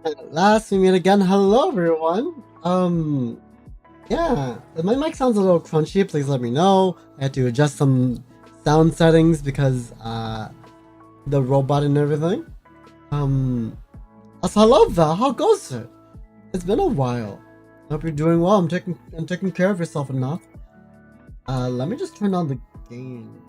At last we meet again. Hello everyone. Yeah, if my mic sounds a little crunchy, please let me know. I had to adjust some sound settings because the robot and everything. Also, hello Val, how goes it? It's been a while. I hope you're doing well. I'm taking care of yourself enough. Let me just turn on the game.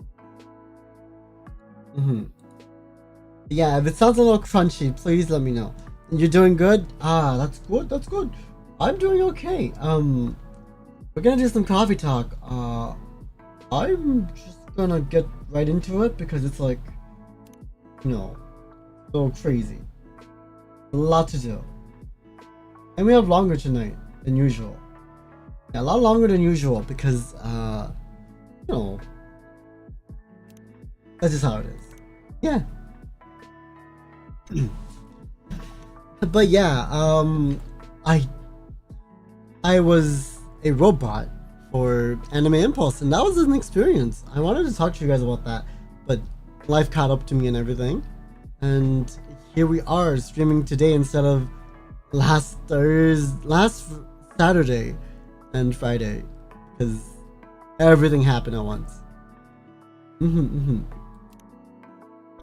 Yeah, if it sounds a little crunchy, please let me know. You're doing good? Ah, that's good, that's good. I'm doing okay. We're gonna do some coffee talk. I'm just gonna get right into it because it's like, so crazy. A lot to do. And we have longer tonight than usual. Yeah, a lot longer than usual because, that's just how it is. Yeah. But yeah, I was a robot for Anime Impulse, and that was an experience. I wanted to talk to you guys about that, but life caught up to me and everything. And here we are streaming today instead of last Saturday and Friday, because everything happened at once. Yeah,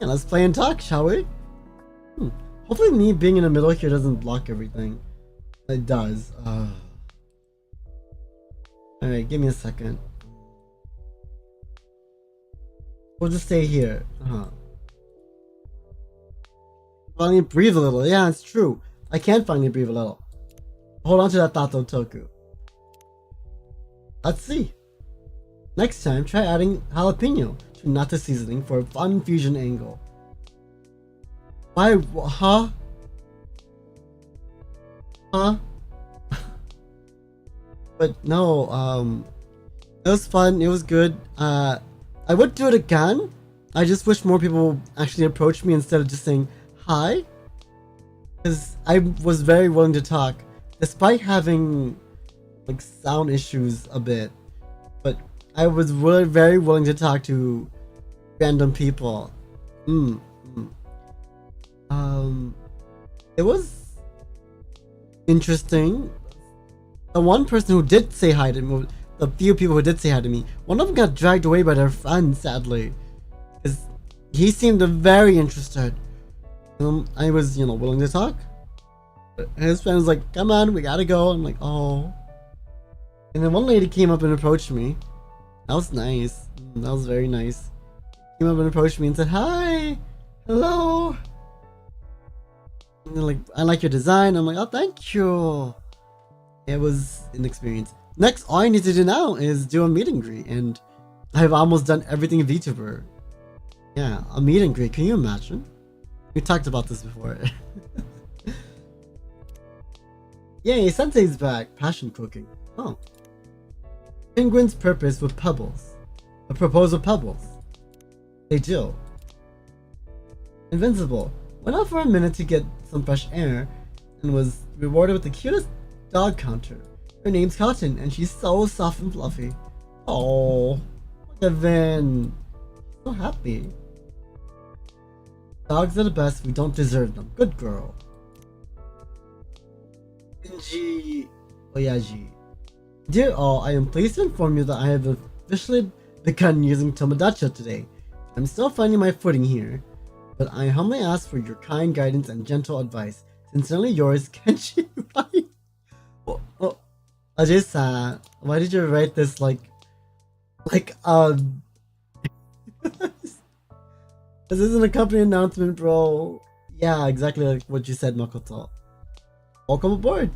let's play and talk, shall we? Hopefully me being in the middle here doesn't block everything. It does. Alright, give me a second. We'll just stay here. Finally breathe a little. Yeah, it's true. I can finally breathe a little. Hold on to that thought though, Toku. Let's see. Next time, try adding jalapeno to natto seasoning for a fun fusion angle. Why? Huh? But no, it was fun, it was good. I would do it again. I just wish more people actually approached me instead of just saying hi. Because I was very willing to talk, despite having like sound issues a bit. But I was really very willing to talk to random people. It was interesting. The one person who did say hi to me, the few people who did say hi to me, one of them got dragged away by their friend, sadly. Because he seemed very interested. I was, willing to talk. But his friend was like, come on, we gotta go. I'm like, oh. And then one lady came up and approached me. That was nice. That was very nice. Came up and approached me and said, hi, hello. And they're like, I like your design. I'm like, oh, thank you. It was an experience. Next, all I need to do now is do a meet and greet, and I've almost done everything in VTuber. Yeah, a meet and greet. Can you imagine? We talked about this before. Yay, Sensei's back. Passion cooking. Oh. Penguin's purpose with pebbles. A proposal pebbles. They do. Invincible. Went out for a minute to get some fresh air and was rewarded with the cutest dog counter. Her name's Cotton and she's so soft and fluffy. Oh, look at Vin. So happy. Dogs are the best, we don't deserve them. Good girl. Shinji Oyaji. Dear all, I am pleased to inform you that I have officially begun using Tomodachi today. I'm still finding my footing here, but I humbly ask for your kind guidance and gentle advice. Sincerely yours, Kenshi Rai. Well, Ajay-san, why did you write this like this isn't a company announcement, bro. Yeah, exactly like what you said, Makoto. Welcome aboard.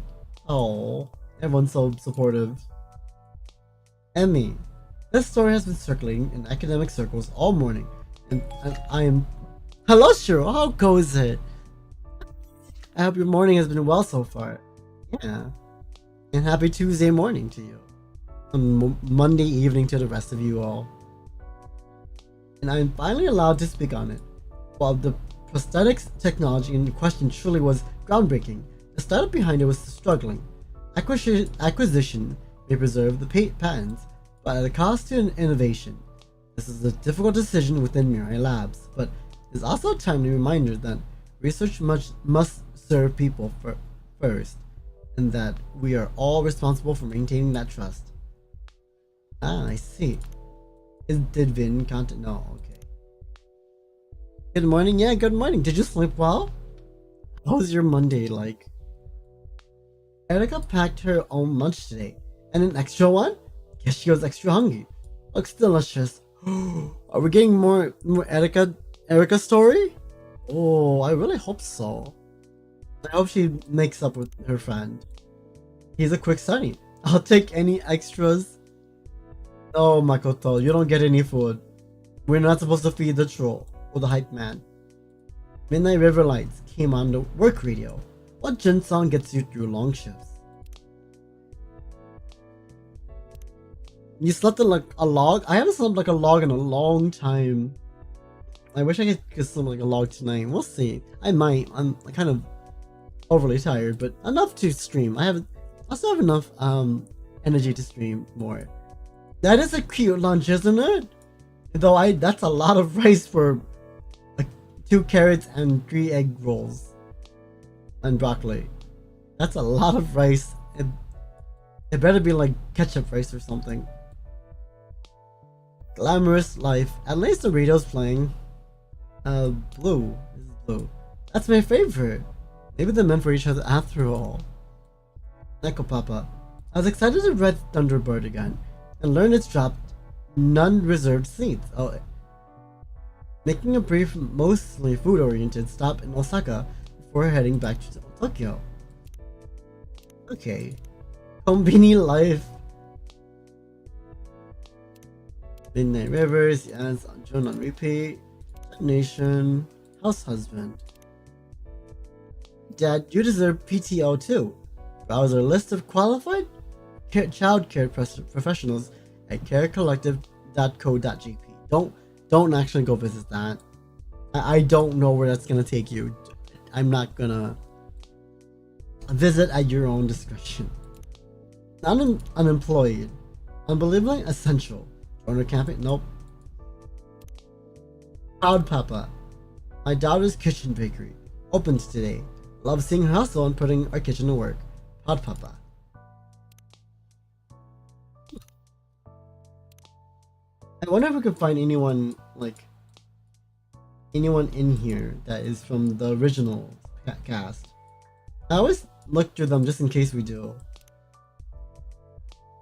Oh, everyone's so supportive. Emmy, this story has been circulating in academic circles all morning, and I am... Hello, Shiro, how goes it? I hope your morning has been well so far. Yeah. And happy Tuesday morning to you. Monday evening to the rest of you all. And I'm finally allowed to speak on it. While the prosthetics technology in question truly was groundbreaking, the startup behind it was struggling. Acquisition may preserve the patents, but at a cost to innovation. This is a difficult decision within Mirai Labs, but it's also a timely reminder that research must serve people first, and that we are all responsible for maintaining that trust. Ah, I see. Did Vin contact? No, okay. Good morning. Yeah, good morning. Did you sleep well? How was your Monday like? Erica packed her own lunch today. And an extra one? Guess she was extra hungry. Looks delicious. Are we getting more Erica story? Oh, I really hope so. I hope she makes up with her friend. He's a quick study. I'll take any extras. Oh, Makoto, you don't get any food. We're not supposed to feed the troll or the hype man. Midnight River Lights came on the work radio. What Jin song gets you through long shifts? You slept in like a log? I haven't slept like a log in a long time. I wish I could sleep like a log tonight. We'll see. I might. I'm kind of overly tired, but enough to stream. I still have enough energy to stream more. That is a cute lunch, isn't it? Though that's a lot of rice for like 2 carrots and 3 egg rolls and broccoli. That's a lot of rice. It better be like ketchup rice or something. Glamorous life. At least the radio's playing. Blue. This is blue. That's my favorite. Maybe they're meant for each other after all. Neko Papa. I was excited to read Thunderbird again and learn it's dropped none reserved seats. Oh, making a brief, mostly food-oriented stop in Osaka before heading back to Tokyo. Okay. Kombini life. Midnight Rivers, yes, June on repeat. Nation, house husband. Dad, you deserve PTO too. Browse our list of qualified child care professionals at carecollective.co.jp. Don't actually go visit that. I don't know where that's gonna take you. I'm not gonna visit at your own discretion. Unemployed. Unbelievably essential. Owner camping? Nope. Proud Papa. My daughter's kitchen bakery. Opened today. Love seeing her hustle and putting our kitchen to work. Proud Papa. I wonder if we could find anyone in here that is from the original cast. I always look through them just in case we do.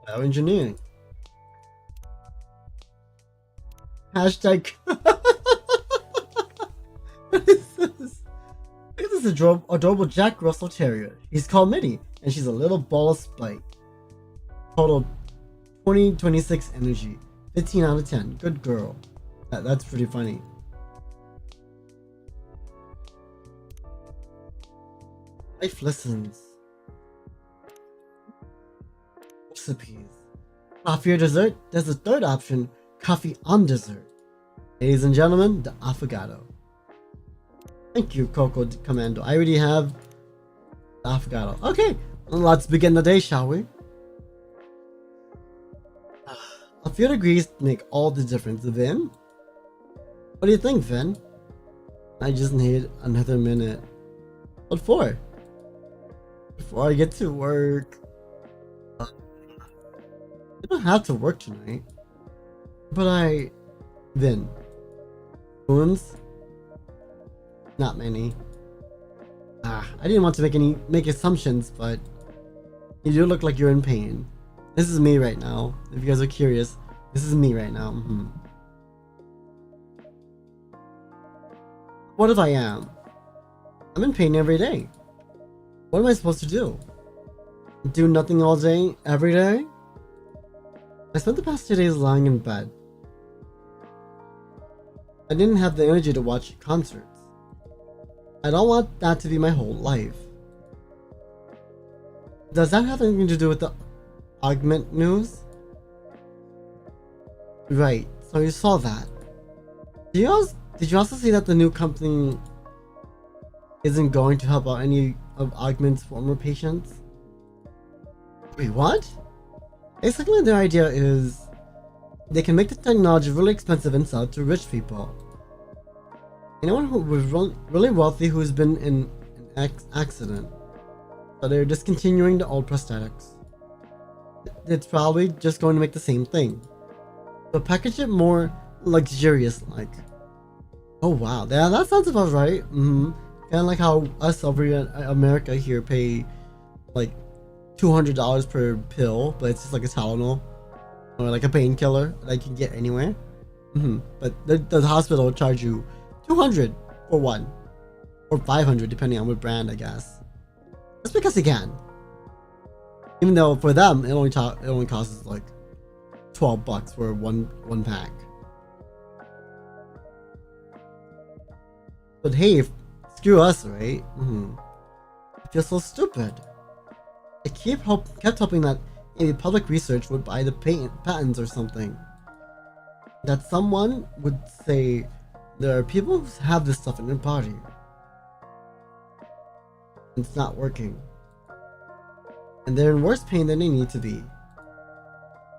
Engineering. Hashtag. What is this? Look at this adorable Jack Russell Terrier. He's called Mitty, and she's a little ball of spite. Total 26 energy. 15 out of 10. Good girl. That's pretty funny. Life listens. Recipes. Coffee or dessert? There's a third option. Coffee on dessert. Ladies and gentlemen, the affogato. Thank you, Coco Commando. I already have the affogato. Okay, let's begin the day, shall we? A few degrees make all the difference, Vin. What do you think, Vin? I just need another minute. What for? Before I get to work. I don't have to work tonight. But Vin. Wounds? Not many. I didn't want to make assumptions, but you do look like you're in pain. This is me right now. If you guys are curious, this is me right now. What if I am? I'm in pain every day. What am I supposed to do? Do nothing all day, every day? I spent the past 2 days lying in bed. I didn't have the energy to watch concerts. I don't want that to be my whole life. Does that have anything to do with the augment news? Right, so you saw that. Did you also see that the new company isn't going to help out any of Augment's former patients? Wait, what? Basically, their idea is they can make the technology really expensive and sell it to rich people. Anyone who was really wealthy who's been in an accident. So they're discontinuing the old prosthetics. It's probably just going to make the same thing, but package it more luxurious like. Oh wow, yeah, that sounds about right. Kind of like how us over in America here pay like $200 per pill, but it's just like a Tylenol or like a painkiller that you can get anywhere. But the hospital will charge you $200 for one, or $500 depending on what brand, I guess. Just because they can. Even though for them it only costs like $12 for one pack. But hey, screw us, right? I feel so stupid. I kept hoping that maybe public research would buy the patents or something. That someone would say there are people who have this stuff in their body. It's not working. And they're in worse pain than they need to be.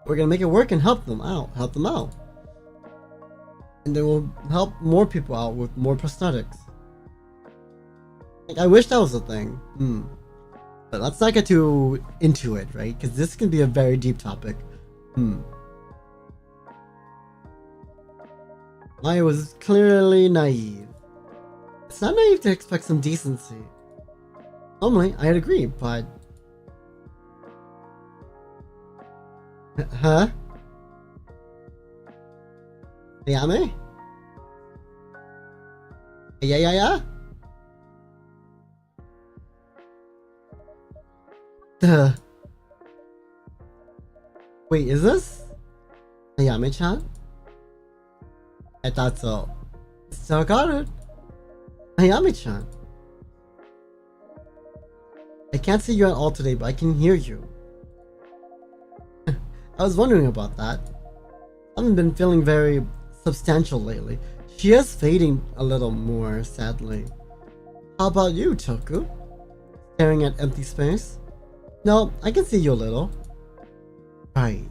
We're gonna make it work and help them out. And they will help more people out with more prosthetics. Like, I wish that was a thing. But let's not get too into it, right? Because this can be a very deep topic. Maya was clearly naive. It's not naive to expect some decency. Normally, I'd agree, but... Huh? Ayame? Yeah? Duh. Wait, is this Ayame-chan? I thought so. Still got it. Ayame-chan. I can't see you at all today, but I can hear you. I was wondering about that. I haven't been feeling very substantial lately. She is fading a little more, sadly. How about you, Toku? Staring at empty space? No, I can see you a little. Right.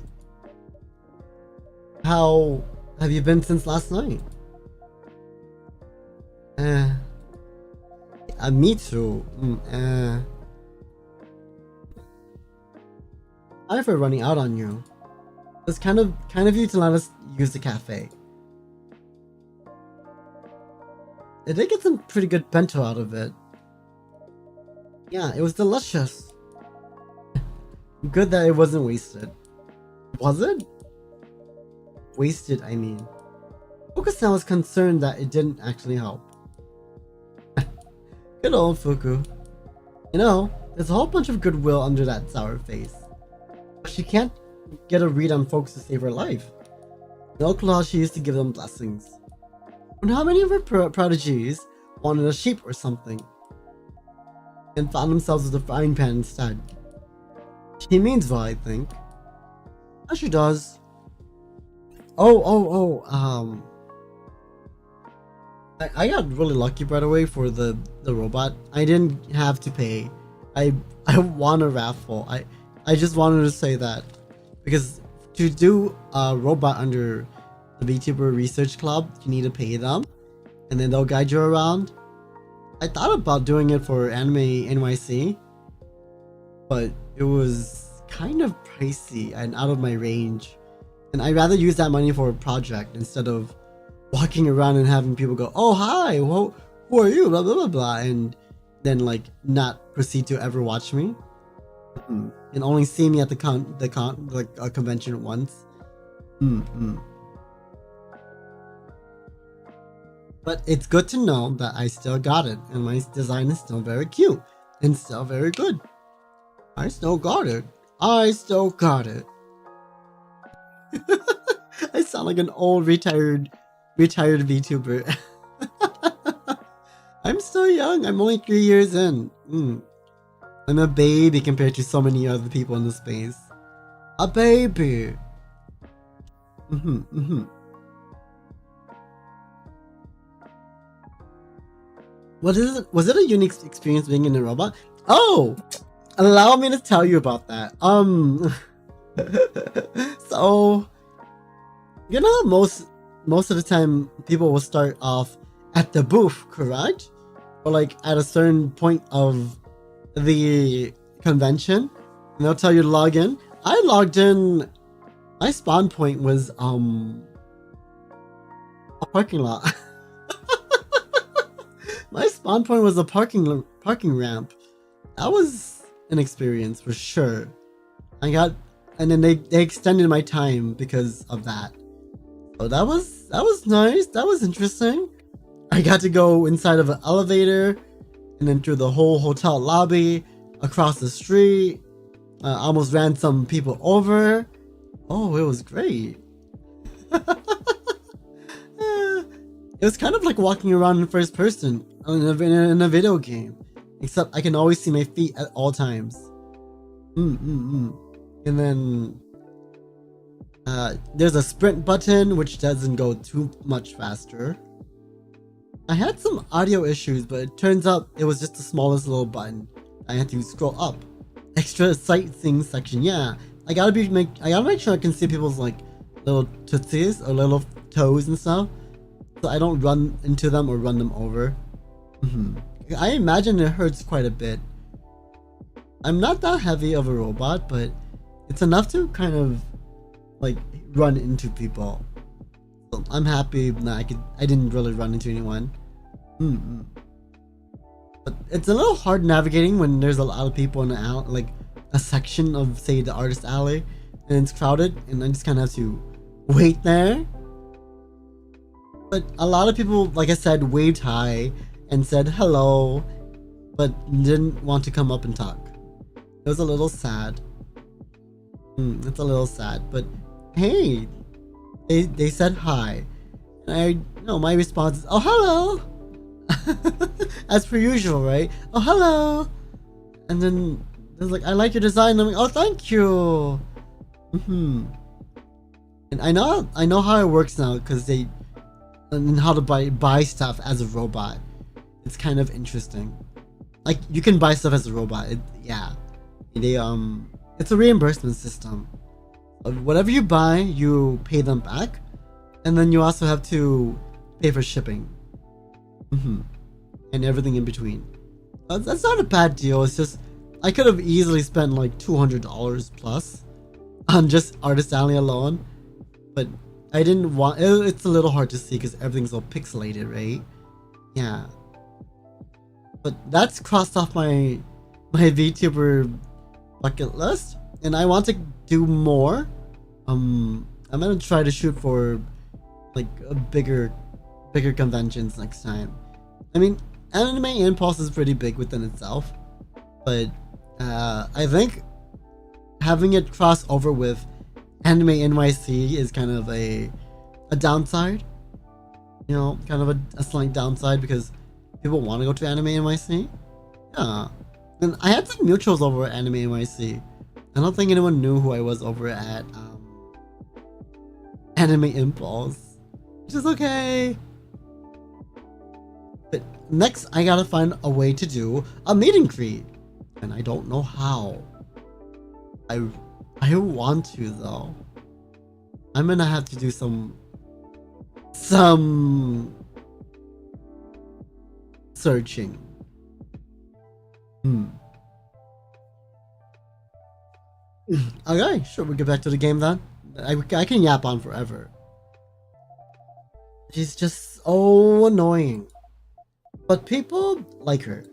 How have you been since last night? Me too. Sorry for running out on you. It's kind of you to let us use the cafe. I did get some pretty good bento out of it. Yeah, it was delicious. Good that it wasn't wasted. Was it? Wasted, I mean. Fuku-san was concerned that it didn't actually help. Good old Fuku. You know, there's a whole bunch of goodwill under that sour face. But she can't get a read on folks to save her life. No claw she used to give them blessings. And how many of her prodigies wanted a sheep or something, and found themselves with a frying pan instead? She means well, I think. As she does. I got really lucky, by the way, for the robot. I didn't have to pay. I won a raffle. I just wanted to say that, because to do a robot under the VTuber Research Club, you need to pay them, and then they'll guide you around. I thought about doing it for Anime NYC, but it was kind of pricey and out of my range, and I'd rather use that money for a project instead of walking around and having people go, "Oh hi, who are you?" Blah blah blah blah, and then like not proceed to ever watch me, and only see me at the convention once. But it's good to know that I still got it, and my design is still very cute and still very good. I still got it. I sound like an old retired VTuber. I'm still young. I'm only 3 years in. I'm a baby compared to so many other people in the space. A baby. Was it a unique experience being in a robot? Oh, allow me to tell you about that. So, you know, most of the time people will start off at the booth, correct? or like at a certain point of the convention, and they'll tell you to log in. I logged in. My spawn point was a parking lot. My spawn point was a parking ramp. That was an experience for sure. And then they extended my time because of that. So that was nice. That was interesting. I got to go inside of an elevator and then through the whole hotel lobby, across the street. Almost ran some people over. Oh, it was great. It was kind of like walking around in first person in a video game, except I can always see my feet at all times. And then there's a sprint button, which doesn't go too much faster. I had some audio issues, but it turns out it was just the smallest little button. I had to scroll up. Extra sightseeing section, yeah. I gotta make sure I can see people's like little tootsies or little toes and stuff, so I don't run into them or run them over. I imagine it hurts quite a bit. I'm not that heavy of a robot, but it's enough to kind of like run into people. So I'm happy that I didn't really run into anyone. But it's a little hard navigating when there's a lot of people in the alley, like a section of, say, the artist alley, and it's crowded, and I just kind of have to wait there. But a lot of people, like I said, waved hi and said hello, but didn't want to come up and talk. It was a little sad. It's a little sad, but hey, they said hi, and my response is, oh, hello. As per usual, right? Oh, hello. And then there's like, I like your design. I'm like, oh, thank you. And I know how it works now, because and how to buy stuff as a robot. It's kind of interesting. Like, you can buy stuff as a robot. It's a reimbursement system. Whatever you buy, you pay them back, and then you also have to pay for shipping. And everything in between. That's not a bad deal. It's just I could have easily spent like $200 plus on just Artist Alley alone, but I didn't want. It's a little hard to see because everything's all pixelated, right? Yeah. But that's crossed off my VTuber bucket list, and I want to do more. I'm gonna try to shoot for like a bigger conventions next time. I mean, Anime Impulse is pretty big within itself, but I think having it cross over with Anime NYC is kind of a downside. You know, kind of a slight downside, because people want to go to Anime NYC. Yeah. And I had some mutuals over at Anime NYC. I don't think anyone knew who I was over at Anime Impulse, which is okay. But next, I gotta find a way to do a meet and greet, and I don't know how. I want to though. I'm gonna have to do some searching. Okay, sure, we'll get back to the game then. I can yap on forever. She's just so annoying. But people like her.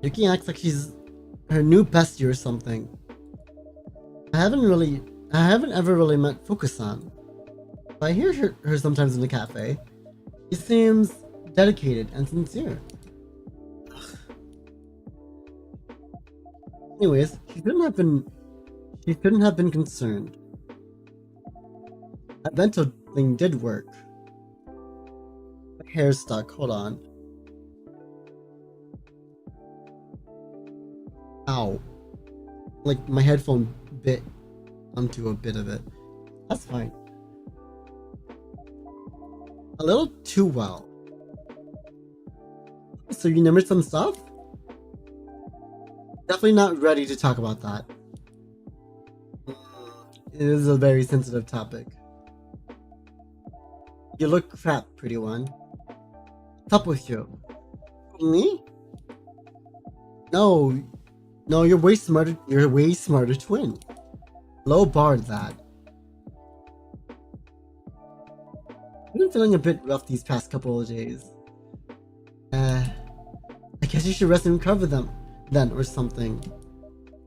Yuki acts like she's her new bestie or something. I haven't ever really met Fukusan. I hear her sometimes in the cafe. She seems dedicated and sincere. Anyways, she couldn't have been concerned. That bento thing did work. My hair's stuck, hold on. Ow. Like, my headphone bit onto a bit of it. That's fine. A little too well. So you remember some stuff? Definitely not ready to talk about that. It is a very sensitive topic. You look crap, pretty one. What's up with you? Me? No. No, you're way smarter. You're a way smarter twin. Low bar that. I've been feeling a bit rough these past couple of days. I guess you should rest and recover them then or something.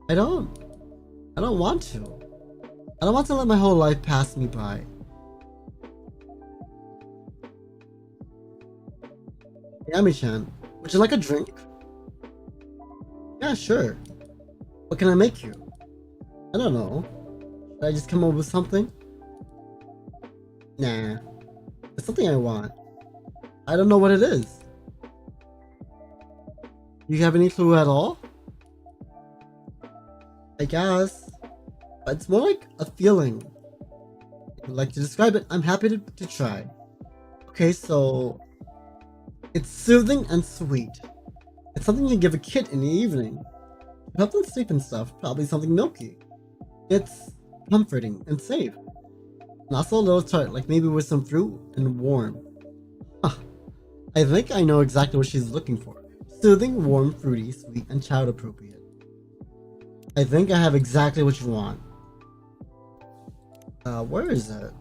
I don't want to. I don't want to let my whole life pass me by. Yami-chan, would you like a drink? Yeah, sure. What can I make you? I don't know. Should I just come up with something? Nah. It's something I want. I don't know what it is. You have any clue at all? I guess. But it's more like a feeling. If you'd like to describe it, I'm happy to try. Okay, so... it's soothing and sweet. It's something you give a kid in the evening. To help them sleep and stuff, probably something milky. It's comforting and safe. And also a little tart, like maybe with some fruit and warm. Huh. I think I know exactly what she's looking for. Soothing, warm, fruity, sweet, and child appropriate. I think I have exactly what you want. Where is it?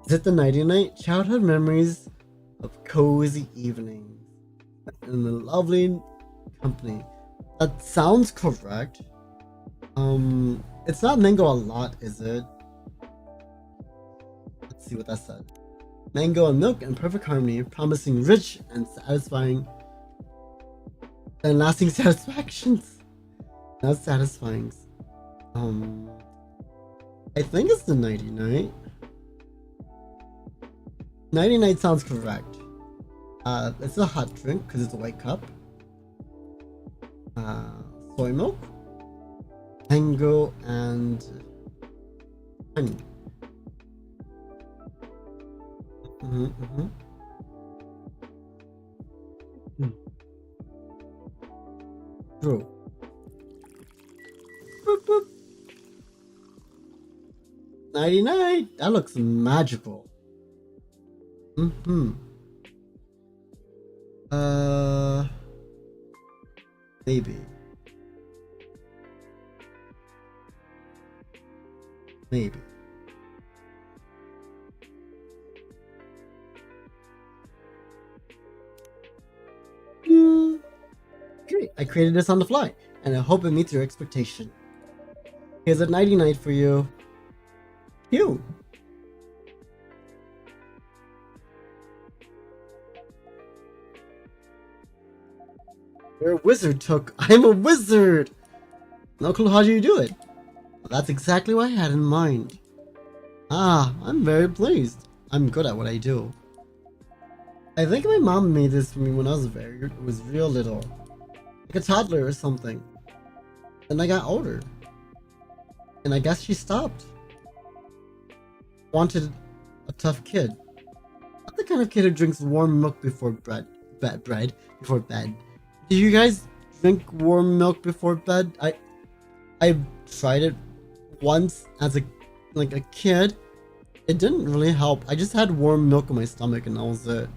Is it the nighty night? Childhood memories of cozy evenings in a lovely company. That sounds correct. It's not mango a lot, is it? Let's see what that said. Mango and milk in perfect harmony, promising rich and satisfying and lasting satisfactions. Not satisfying. I think it's the nighty night. Nighty night sounds correct. It's a hot drink because it's a white cup. Soy milk, mango, and honey. True. Boop, boop. Nighty night. That looks magical. Maybe. Maybe. Okay, I created this on the fly, and I hope it meets your expectation. Here's a nighty night for you. You. You're a wizard, Took. I'm a wizard! No clue how do you do it? Well, that's exactly what I had in mind. Ah, I'm very pleased. I'm good at what I do. I think my mom made this for me when I was real little. Like a toddler or something. Then I got older. And I guess she stopped. Wanted a tough kid. Not the kind of kid who drinks warm milk before before bed. Do you guys drink warm milk before bed? I tried it once as a kid. It didn't really help. I just had warm milk in my stomach and that was it.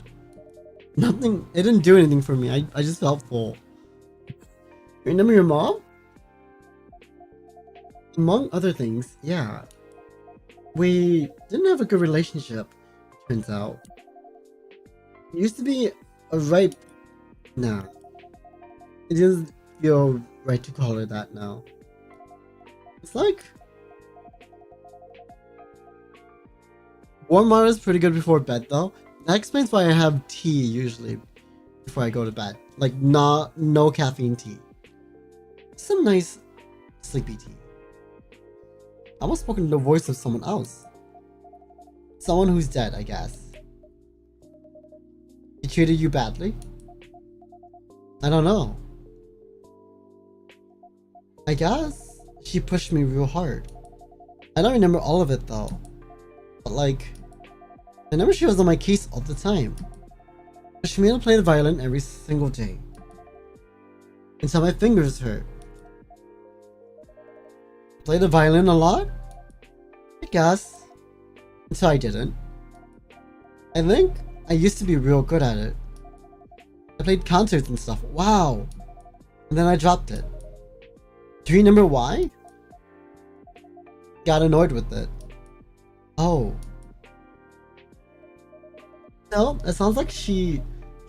Nothing, it didn't do anything for me. I just felt full. You remember your mom? Among other things, yeah. We didn't have a good relationship, it turns out. It used to be a right... Nah. It doesn't feel right to call her that now. It's like... warm water is pretty good before bed though. That explains why I have tea usually before I go to bed. Like no caffeine tea. Some nice sleepy tea. I almost spoken to the voice of someone else. Someone who's dead, I guess. He treated you badly? I don't know. I guess she pushed me real hard. I don't remember all of it though. But like, I remember she was on my case all the time. She made me play the violin every single day. Until my fingers hurt. Play the violin a lot? I guess. Until I didn't. I think I used to be real good at it. I played concerts and stuff. Wow. And then I dropped it. Do you remember why? Got annoyed with it. Oh. No, it sounds like she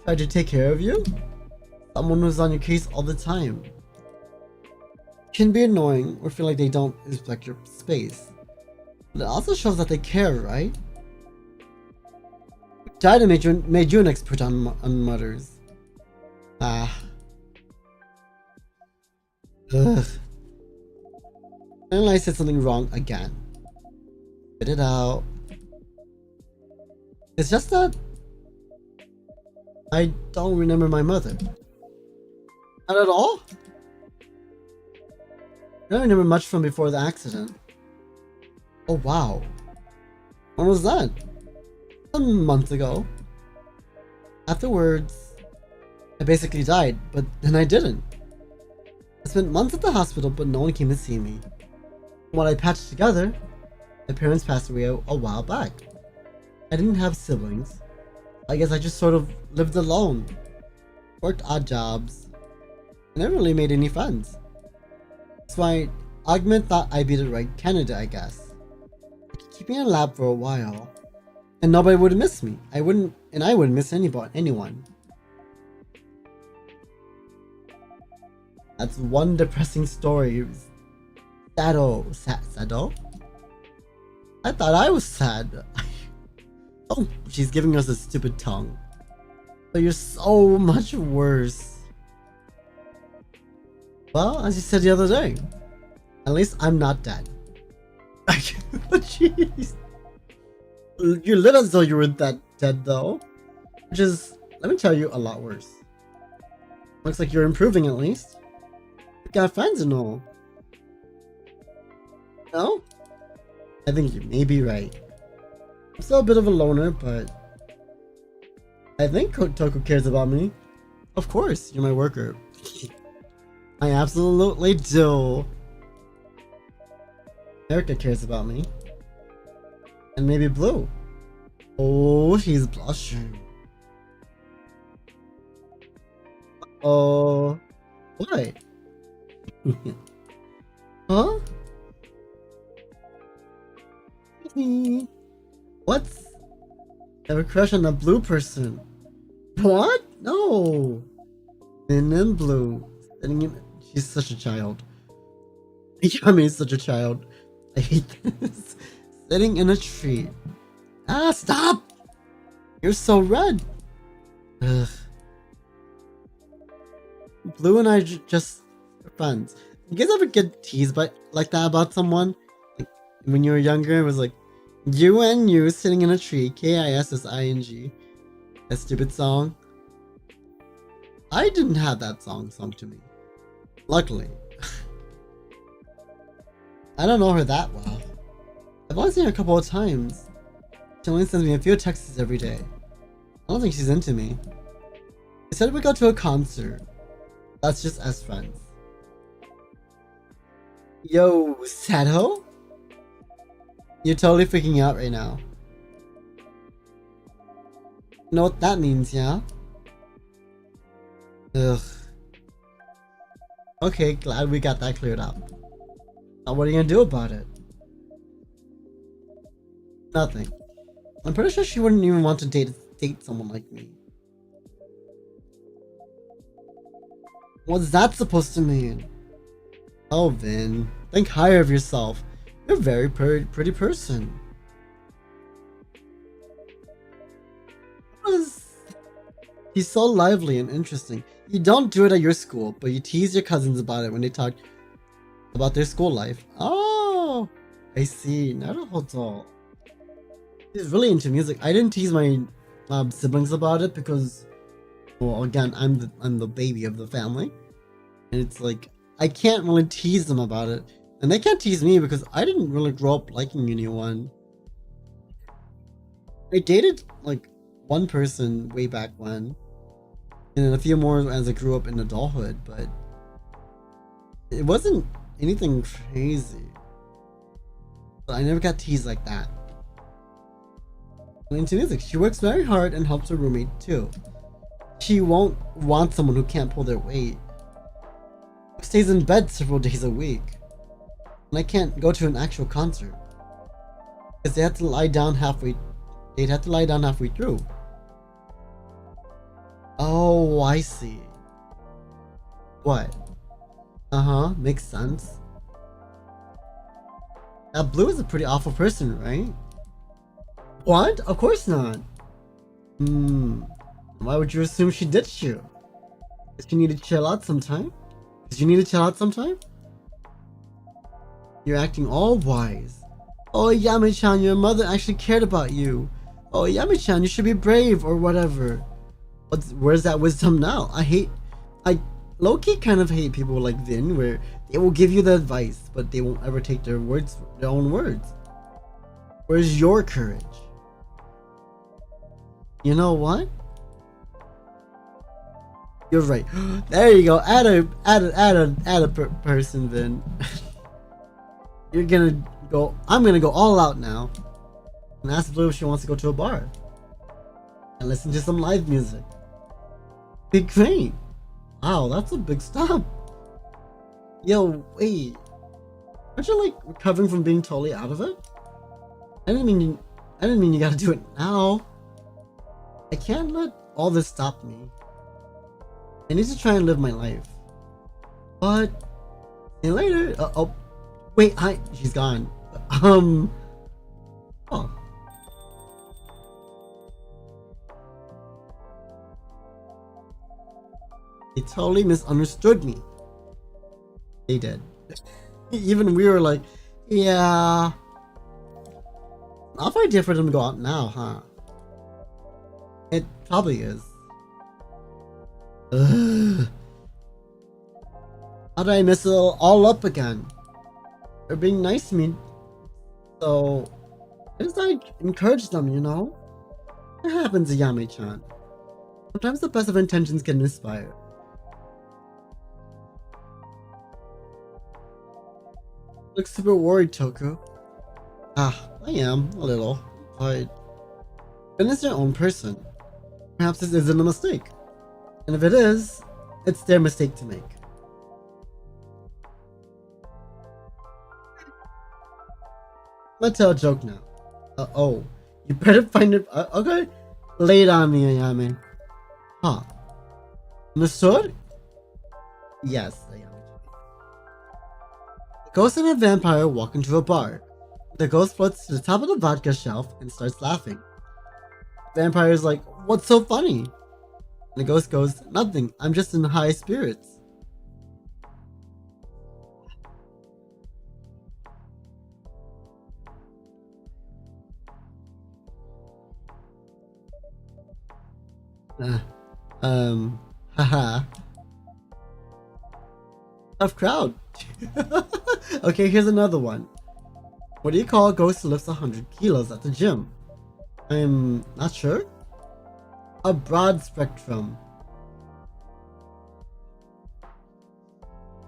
tried to take care of you. Someone who's on your case all the time. Can be annoying or feel like they don't respect your space. But it also shows that they care, right? Died and made you an expert on mutters. Ah. Ugh. And I said something wrong again. Spit it out. It's just that I don't remember my mother. Not at all? I don't remember much from before the accident. Oh wow. When was that? A month ago. Afterwards, I basically died, but then I didn't. I spent months at the hospital, but no one came to see me. When I patched together, my parents passed away a while back. I didn't have siblings. I guess I just sort of lived alone. Worked odd jobs. I never really made any friends. That's why Augment thought I'd be the right candidate, I guess. I could keep me in a lab for a while. And nobody would miss me. I wouldn't miss anyone. That's one depressing story. Sado? I thought I was sad. Oh, she's giving us a stupid tongue. But you're so much worse. Well, as you said the other day, at least I'm not dead. Jeez. You live as though you were that dead though. Which is, let me tell you, a lot worse. Looks like you're improving at least. You got friends and all. No? I think you may be right. I'm still a bit of a loner, but I think Toko cares about me. Of course, you're my worker. I absolutely do. Erica cares about me. And maybe Blue. Oh, he's blushing. Oh, what? Huh? What's? I have a crush on a blue person. What? No. And then Blue. She's such a child. I mean, such a child. I hate this. Sitting in a tree. Ah, stop! You're so red. Ugh. Blue and I just friends. You guys ever get teased by like that about someone? Like when you were younger, it was like you and you sitting in a tree. KISSING. That stupid song. I didn't have that song sung to me. Luckily. I don't know her that well. I've only seen her a couple of times. She only sends me a few texts every day. I don't think she's into me. She said we go to a concert. That's just as friends. Yo, Sado? You're totally freaking out right now. You know what that means, yeah? Ugh. Okay, glad we got that cleared up. Now what are you gonna do about it? Nothing. I'm pretty sure she wouldn't even want to date someone like me. What's that supposed to mean? Oh, Vin. Think higher of yourself. You're a very pretty person. He's so lively and interesting. You don't do it at your school, but you tease your cousins about it when they talk about their school life. Oh, I see. Naruhodo. He's really into music. I didn't tease my siblings about it because, well, again, I'm the baby of the family, and it's like I can't really tease them about it, and they can't tease me because I didn't really grow up liking anyone. I dated like one person way back when, and then a few more as I grew up in adulthood, but it wasn't anything crazy. But I never got teased like that. into music. She works very hard and helps her roommate too. She won't want someone who can't pull their weight. Stays in bed several days a week. And I can't go to an actual concert. Because they have to lie down halfway. They'd have to lie down halfway through. Oh, I see. What? Makes sense. That Blue is a pretty awful person, right? What? Of course not. Why would you assume she ditched you? Does she need to chill out sometime? You're acting all wise. Oh, Yami-chan, your mother actually cared about you. Oh, Yami-chan, you should be brave or whatever. But where's that wisdom now? I low-key kind of hate people like Vin, where they will give you the advice, but they won't ever take their own words. Where's your courage? You know what? You're right. There you go. Add a person, Vin. You're gonna go. I'm gonna go all out now and ask Blue if she wants to go to a bar and listen to some live music. Big great. Wow, that's a big stop. Yo, wait. Aren't you like recovering from being totally out of it? I didn't mean you gotta do it now. I can't let all this stop me. I need to try and live my life. But see you later. Oh, wait, hi. She's gone. Oh. They totally misunderstood me. They did. Even we were like, yeah. Not very idea for them to go out now, huh? It probably is. Ugh. How did I mess it all up again? They're being nice to me, so I just like encourage them, you know? It happens, Yami-chan. Sometimes the best of intentions can inspire. Look super worried, Toku. Ah, I am a little, but Ben is their own person. Perhaps this isn't a mistake. And if it is, it's their mistake to make. Let's tell a joke now. Oh. You better find it. Okay. Lay it on me, Ayame. Huh. Understood? Yes, Ayame. The ghost and a vampire walk into a bar. The ghost floats to the top of the vodka shelf and starts laughing. The vampire is like, what's so funny? And the ghost goes, nothing, I'm just in high spirits. Haha. Tough crowd. Okay, here's another one. What do you call a ghost who lifts 100 kilos at the gym? I'm not sure. A broad spectrum.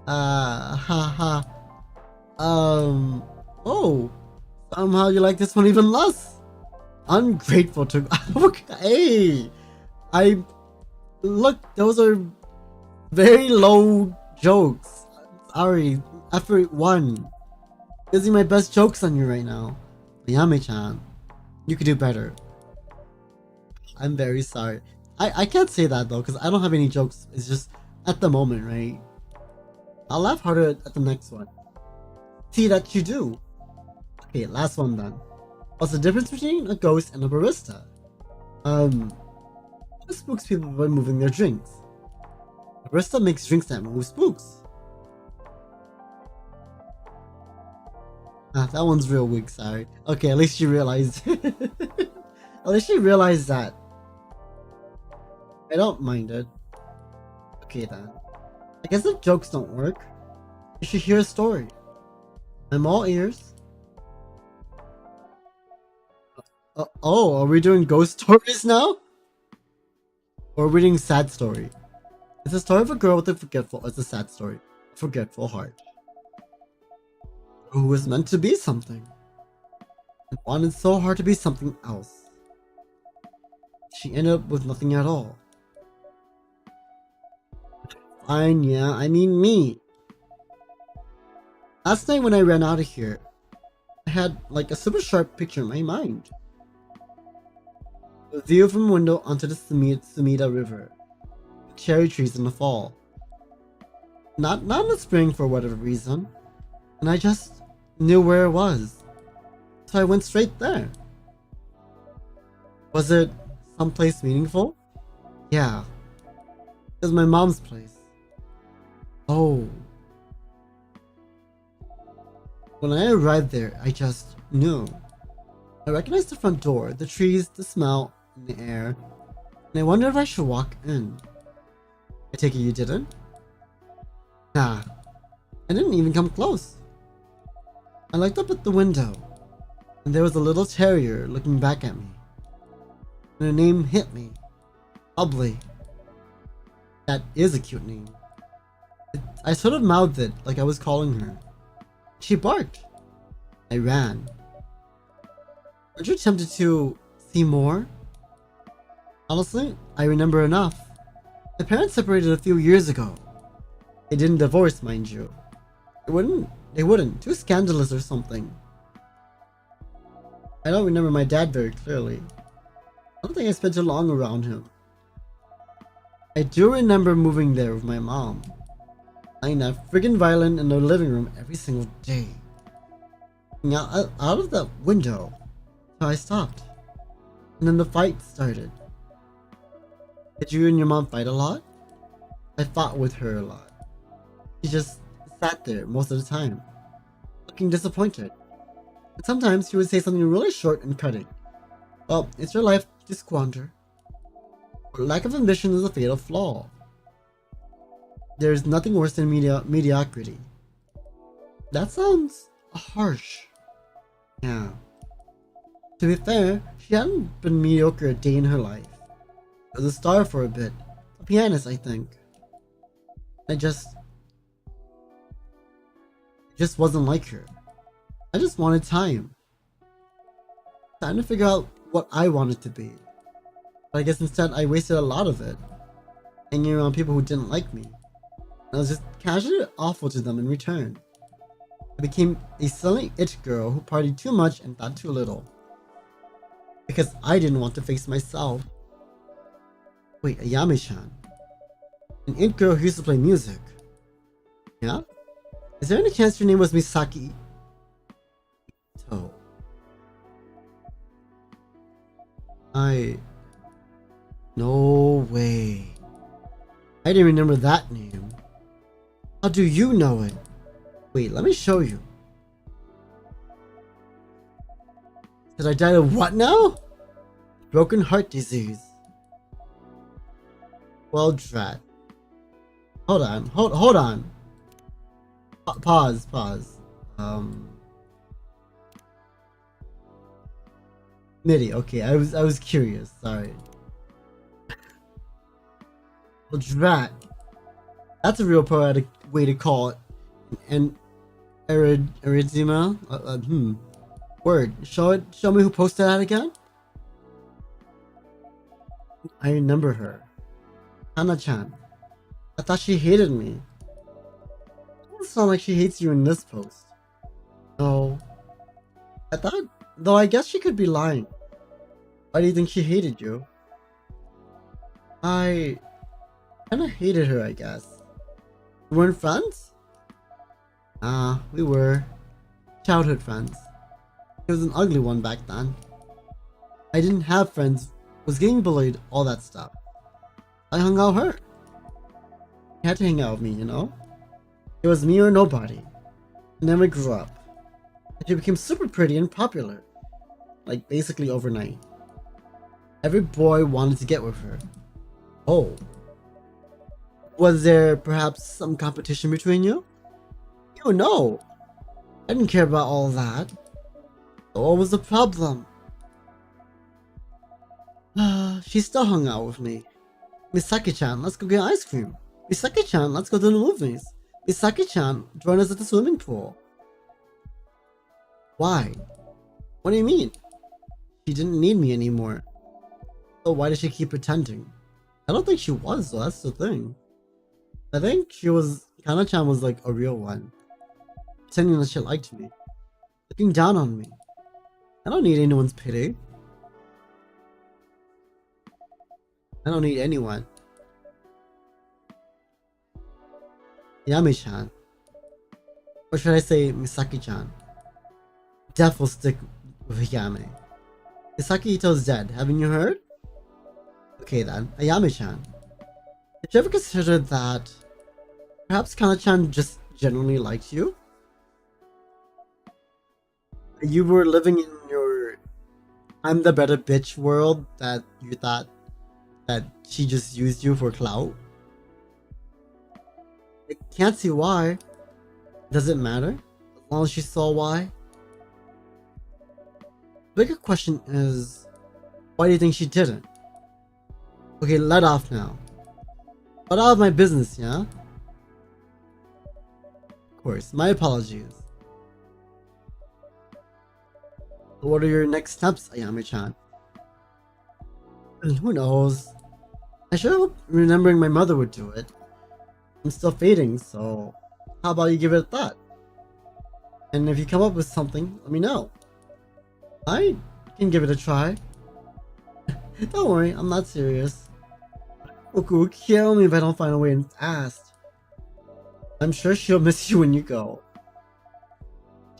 Haha. Oh. Somehow you like this one even less. Ungrateful to. Hey! Look, those are very low jokes. Sorry. Effort 1. Using my best jokes on you right now. Yami-chan. You could do better. I'm very sorry. I can't say that though, because I don't have any jokes. It's just at the moment, right? I'll laugh harder at the next one. See that you do. Okay, last one then. What's the difference between a ghost and a barista? Who spooks people by moving their drinks? A barista makes drinks that move spooks. Ah, that one's real weak, sorry. Okay, at least you realized. At least you realized that. I don't mind it. Okay then. I guess if jokes don't work, you should hear a story. I'm all ears. Oh, are we doing ghost stories now? Or are we doing sad story? It's a story of a girl with it's a sad story. A forgetful heart. Who was meant to be something. And wanted so hard to be something else. she ended up with nothing at all. Fine, yeah, I mean me. Last night when I ran out of here, I had like a super sharp picture in my mind. A view from a window onto the Sumida River. Cherry trees in the fall. Not in the spring for whatever reason. And I just knew where it was. So I went straight there. Was it someplace meaningful? Yeah. It was my mom's place. Oh. When I arrived there, I just knew. I recognized the front door, the trees, the smell in the air, and I wondered if I should walk in. I take it you didn't? Nah. I didn't even come close. I looked up at the window, and there was a little terrier looking back at me. And her name hit me. Bubbly. That is a cute name. I sort of mouthed it like I was calling her. She barked. I ran. Aren't you tempted to see more? Honestly, I remember enough. My parents separated a few years ago. They didn't divorce, mind you. They wouldn't. Too scandalous or something. I don't remember my dad very clearly. I don't think I spent too long around him. I do remember moving there with my mom. Playing that friggin' violin in the living room every single day. Out of that window. So I stopped. And then the fight started. Did you and your mom fight a lot? I fought with her a lot. She just sat there most of the time, looking disappointed. And sometimes she would say something really short and cutting. Well, it's your life to squander. But lack of ambition is a fatal flaw. There's nothing worse than mediocrity. That sounds harsh. Yeah. To be fair, she hadn't been mediocre a day in her life. She was a star for a bit. A pianist, I think. It just wasn't like her. I just wanted time. Time to figure out what I wanted to be. But I guess instead I wasted a lot of it. Hanging around people who didn't like me. I was just casually awful to them in return. I became a silly it girl who partied too much and thought too little. Because I didn't want to face myself. Wait, a Yami-chan. An it girl who used to play music. Yeah? Is there any chance your name was Misaki? Oh. No way. I didn't remember that name. How do you know it? Wait, let me show you. Did I die of what now? Broken heart disease. Well, drat. Hold on. Pause. MIDI, okay, I was curious, sorry. Well, drat. That's a real poetic way to call it. And Erizima? Word. Show me who posted that again? I remember her. Hana-chan. I thought she hated me. It doesn't sound like she hates you in this post. No. Though I guess she could be lying. Why do you think she hated you? I kinda hated her, I guess. We weren't friends? We were. Childhood friends. It was an ugly one back then. I didn't have friends, was getting bullied, all that stuff. I hung out with her. She had to hang out with me, you know? It was me or nobody. And then we grew up. And she became super pretty and popular. Like, basically overnight. Every boy wanted to get with her. Oh. Was there perhaps some competition between you? You no. I didn't care about all that. So what was the problem? She still hung out with me. Misaki-chan, let's go get ice cream. Misaki-chan, let's go to the movies. Misaki-chan, join us at the swimming pool. Why? What do you mean? She didn't need me anymore. So why did she keep pretending? I don't think she was, though. That's the thing. I think she was. Kana-chan was like a real one, pretending that she liked me, looking down on me. I don't need anyone's pity. I don't need anyone. Yami-chan. Or should I say Misaki-chan? Death will stick with Ayame. Misaki Ito's dead, haven't you heard? Okay then, Ayame-chan. Did you ever consider that perhaps Kana-chan just genuinely liked you? You were living in your I'm the better bitch world that you thought that she just used you for clout? I can't see why. Does it matter? As long as she saw why? The bigger question is, why do you think she didn't? Okay, let off now. But out of my business, yeah? Of course, my apologies. So what are your next steps, Ayame-chan? Who knows? I sure hope remembering my mother would do it. I'm still fading, so how about you give it a thought? And if you come up with something, let me know. I can give it a try. Don't worry, I'm not serious. Goku will kill me if I don't find a way in fast. I'm sure she'll miss you when you go.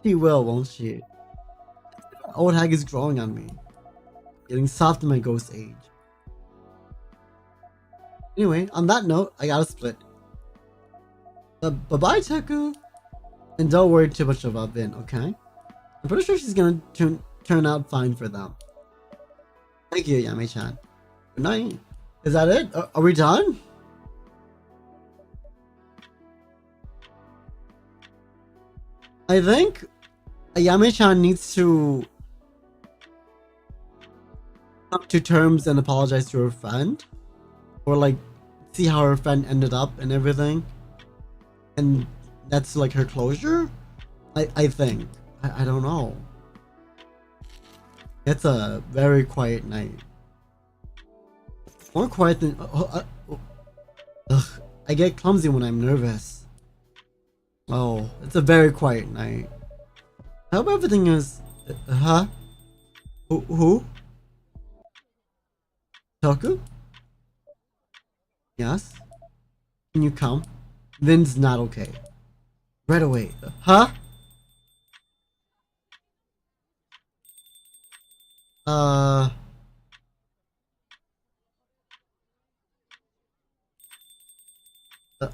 She will, won't she? Old hag is growing on me. Getting soft in my ghost age. Anyway, on that note, I gotta split. Bye-bye, Teku. And don't worry too much about Vin, okay? I'm pretty sure she's gonna turn out fine for them. Thank you, Yame-chan. Good night. Is that it? Are we done? I think Yame-chan needs to come to terms and apologize to her friend. Or like, see how her friend ended up and everything. And that's like her closure? I think. I don't know. It's a very quiet night. More quiet than... I get clumsy when I'm nervous. Oh, it's a very quiet night. I hope everything is... huh? Who? Toku? Yes? Can you come? Vin's not okay. Right away. Huh?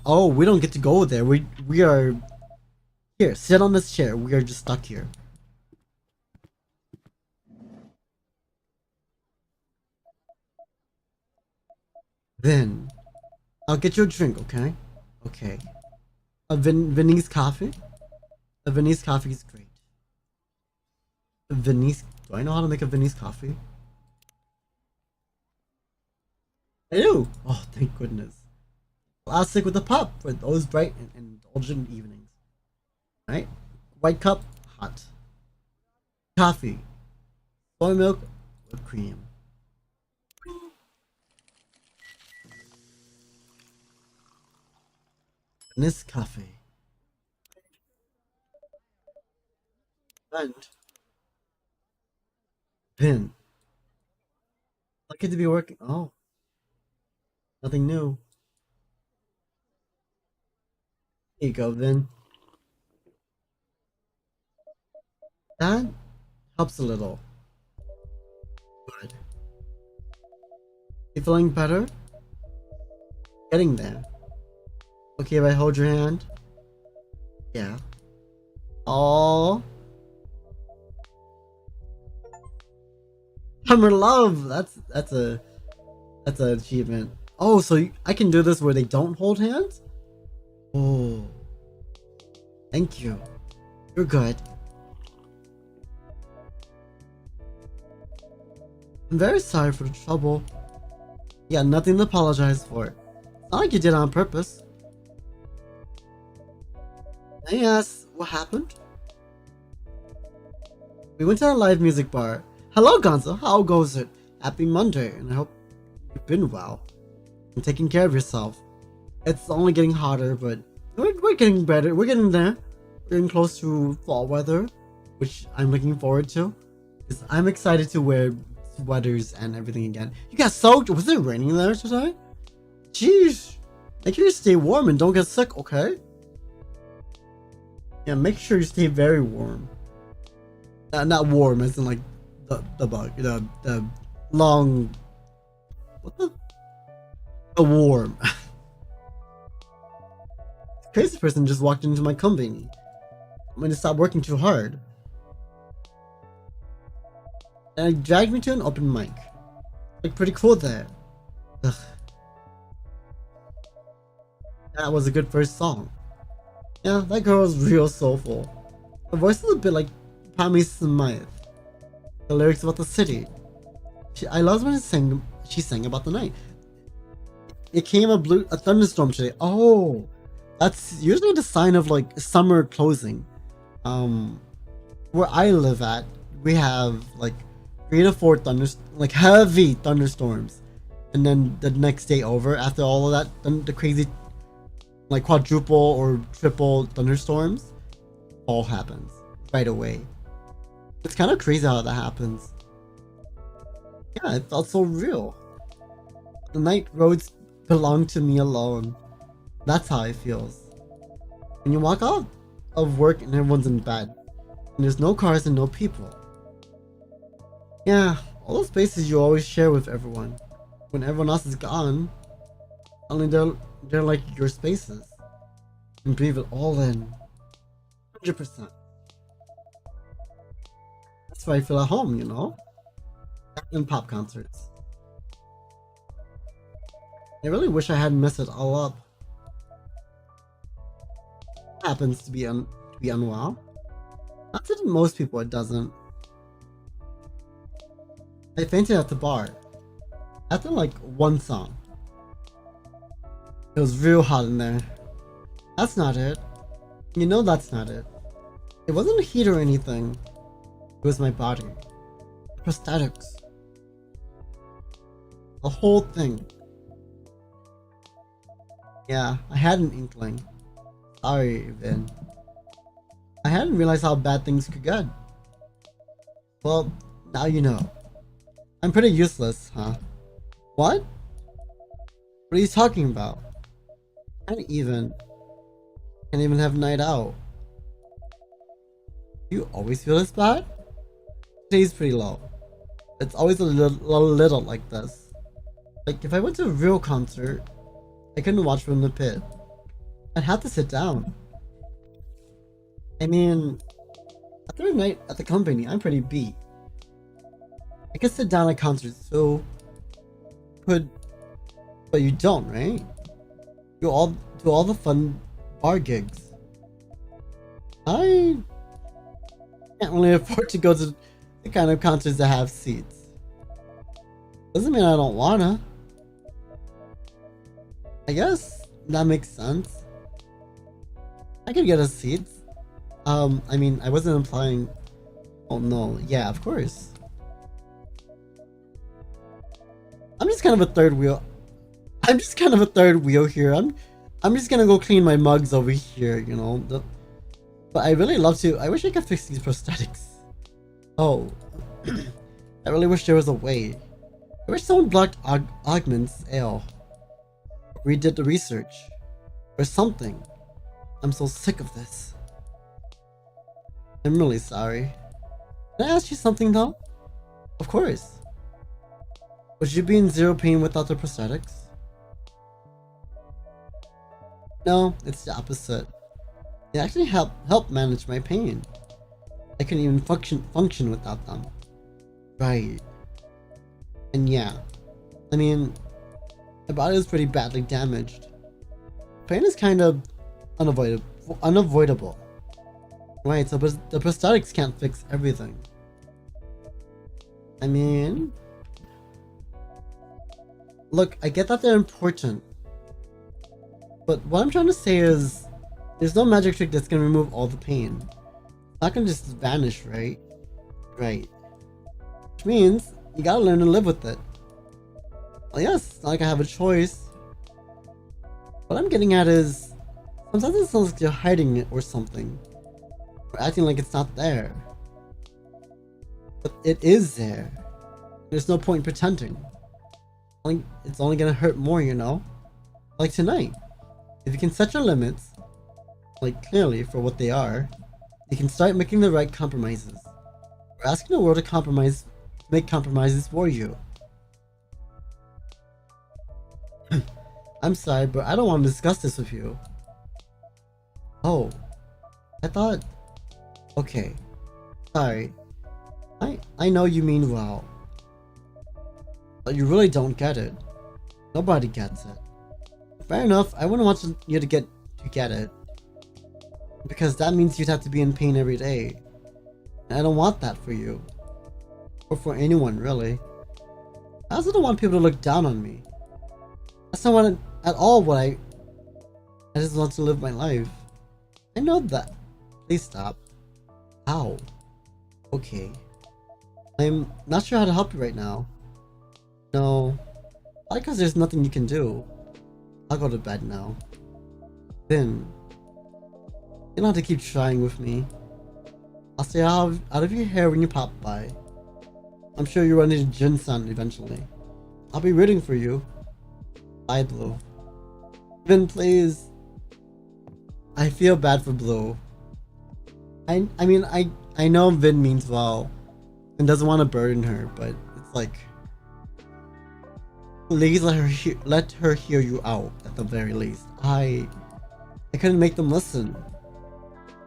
Oh, we don't get to go there. We are... Here, sit on this chair. We are just stuck here. Then, I'll get you a drink, okay? Okay. A Viennese coffee? A Viennese coffee is great. A Viennese... Do I know how to make a Viennese coffee? I do! Oh, thank goodness. Classic with a pop for those bright and indulgent evenings. Right? White cup, hot. Coffee. Soy milk, whipped cream. This coffee. And Vin. Lucky to be working. Oh. Nothing new. Here you go, Vin. That helps a little. Good. You feeling better? Getting there. Okay if I hold your hand? Yeah. Oh. Summer love. That's an achievement. Oh, so I can do this where they don't hold hands? Oh. Thank you. You're good. I'm very sorry for the trouble. You got nothing to apologize for. It's not like you did it on purpose. May I ask what happened? We went to a live music bar. Hello, Gonzo. How goes it? Happy Monday, and I hope you've been well and taking care of yourself. It's only getting hotter, but we're getting better. We're getting there. We're getting close to fall weather, which I'm looking forward to. Because I'm excited to wear sweaters and everything again. You got soaked? Was it raining there today? Jeez. Make sure you stay warm and don't get sick, okay? Yeah, make sure you stay very warm. Not warm as in like the bug. The long... What the warm. Crazy person just walked into my company. I'm gonna stop working too hard. And it dragged me to an open mic. Like, pretty cool there. Ugh. That was a good first song. Yeah, that girl was real soulful. Her voice is a bit like Pammy Smythe. The lyrics about the city. I loved when she sang about the night. It came a thunderstorm today. Oh, that's usually the sign of like summer closing. Where I live at, we have like 3 to 4 heavy thunderstorms, and then the next day over, after all of that, then the crazy like quadruple or triple thunderstorms all happens right away. It's kind of crazy how that happens. Yeah, it felt so real. The night roads belong to me alone. That's how it feels. When you walk out of work and everyone's in bed, and there's no cars and no people. Yeah, all those spaces you always share with everyone. When everyone else is gone, only they're like your spaces. And breathe it all in. 100%. That's why I feel at home, you know? And pop concerts. I really wish I hadn't messed it all up. It happens to be unwell. Not to most people, it doesn't. I fainted at the bar. After like one song. It was real hot in there. That's not it. You know that's not it. It wasn't a heat or anything. It was my body. Prosthetics. The whole thing. Yeah, I had an inkling. Sorry, Vin. I hadn't realized how bad things could get. Well, now you know. I'm pretty useless, huh? What? What are you talking about? Can't even have night out. You always feel this bad? Today's pretty low. It's always a little like this. Like if I went to a real concert, I couldn't watch from the pit. I'd have to sit down. I mean, after a night at the company, I'm pretty beat. I could sit down at concerts, so but you don't, right? You all do all the fun bar gigs. I can't really afford to go to the kind of concerts that have seats. Doesn't mean I don't wanna. I guess that makes sense. I could get a seat. I mean, I wasn't implying. Oh no, yeah, of course. I'm just kind of a third wheel. I'm just kind of a third wheel here. I'm just gonna go clean my mugs over here, you know. But I really love to. I wish I could fix these prosthetics. Oh, I really wish there was a way. I wish someone blocked Augment's ale. Redid the research. Or something. I'm so sick of this. I'm really sorry. Can I ask you something though? Of course. Would you be in zero pain without the prosthetics? No, it's the opposite. They actually help manage my pain. I couldn't even function without them. Right. And yeah, I mean, my body is pretty badly damaged. Pain is kind of unavoidable. Right, so the prosthetics can't fix everything. I mean, look, I get that they're important. But what I'm trying to say is, there's no magic trick that's gonna remove all the pain. It's not gonna just vanish, right? Right. Which means, you gotta learn to live with it. Well, yes, it's not like I have a choice. What I'm getting at is, sometimes it sounds like you're hiding it or something. Or acting like it's not there. But it is there. There's no point in pretending. It's only gonna hurt more, you know? Like tonight. If you can set your limits, like clearly for what they are, you can start making the right compromises. We're asking the world to make compromises for you. I'm sorry, but I don't want to discuss this with you. Oh, I thought... Okay, sorry. I know you mean well. But you really don't get it. Nobody gets it. Fair enough, I wouldn't want you to get it. Because that means you'd have to be in pain every day. And I don't want that for you. Or for anyone, really. I also don't want people to look down on me. That's not what at all what I just want to live my life. I know that. Please stop. Ow. Okay. I'm not sure how to help you right now. No. Probably because there's nothing you can do. I'll go to bed now. Then. You don't have to keep trying with me. I'll stay out of your hair when you pop by. I'm sure you'll run into Jin-san eventually. I'll be rooting for you. Bye, Blue. Vin, please. I feel bad for Blue. I mean, I know Vin means well and doesn't want to burden her, but it's like, please let her hear you out at the very least. I couldn't make them listen.